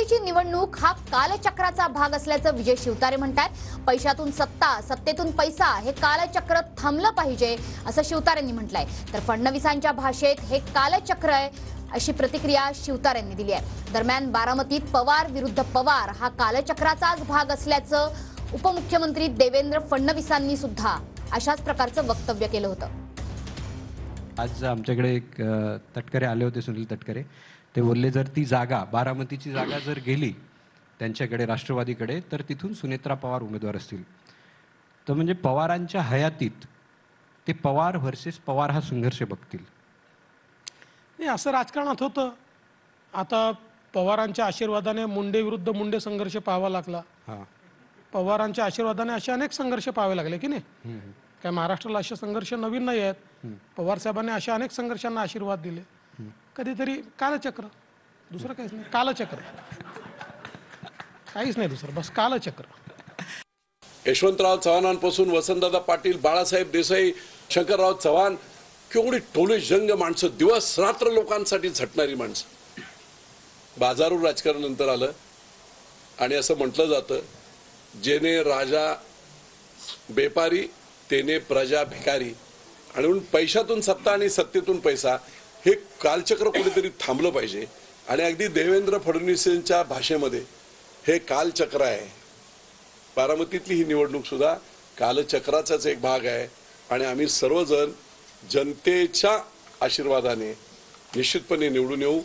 बारामतीची निवडणूक हा कालचक्राचा भाग असल्याचं विजय शिवतारे म्हणतात। पैशातून सत्ता, सत्तेतून पैसा हे कालचक्र थांबलं पाहिजे असं शिवतारेंनी म्हटलंय। तर फडणवीसांच्या भाषेत हे कालचक्र आहे अशी प्रतिक्रिया शिवतारेंनी दिली आहे। दरम्यान बारामतीत पवार विरुद्ध पवार हा कालचक्राचाच भाग असल्याचं उपमुख्यमंत्री देवेंद्र फडणवीसांनी सुद्धा अशाच प्रकारचं वक्तव्य केलं होतं। आज आमच्याकडे एक तटकरे आले होते, सुनील तटकरे। ते बोलले जर ती जागा, बारामतीची जागा जर गेली त्यांच्याकडे, राष्ट्रवादीकडे, तर तिथून सुनेत्रा पवार उमेदवार असतील। तर म्हणजे पवारांच्या हयातीत ते पवार व्हर्सेस पवार हा संघर्ष बघतील। नाही, असं राजकारणात होतं। आता पवारांच्या आशीर्वादाने मुंडे विरुद्ध मुंडे संघर्ष पाहावा लागला। पवारांच्या आशीर्वादाने असे अनेक संघर्ष पाहावे लागले की नाही। काय महाराष्ट्राला असे संघर्ष नवीन नाही आहेत। पवार साहेबांनी अशा अनेक संघर्षांना आशीर्वाद दिले। कधीतरी कालचक्र, दुसरं काहीच नाही, कालचक्र, काहीच नाही दुसरं, बस कालचक्र। यशवंतराव चव्हाणांपासून वसंतदादा पाटील, बाळासाहेब देसाई, शंकरराव चव्हाण, केवढी टोले जंग माणसं, दिवस रात्र लोकांसाठी झटणारी माणसं। बाजारू राजकारण नंतर आलं आणि असं म्हटलं जातं, जेने राजा बेपारी तेने प्रजा भिकारी। आणि म्हणून पैशातून सत्ता आणि सत्तेतून पैसा हे कालचक्र कुठेतरी थांबलं पाहिजे। आणि अगदी देवेंद्र फडणवीसांच्या भाषेमध्ये हे कालचक्र आहे। बारामतीतली ही निवडणूक सुद्धा कालचक्राचाच एक भाग आहे। आणि आम्ही सर्वजण जनतेच्या आशीर्वादाने निश्चितपणे निवडून येऊ।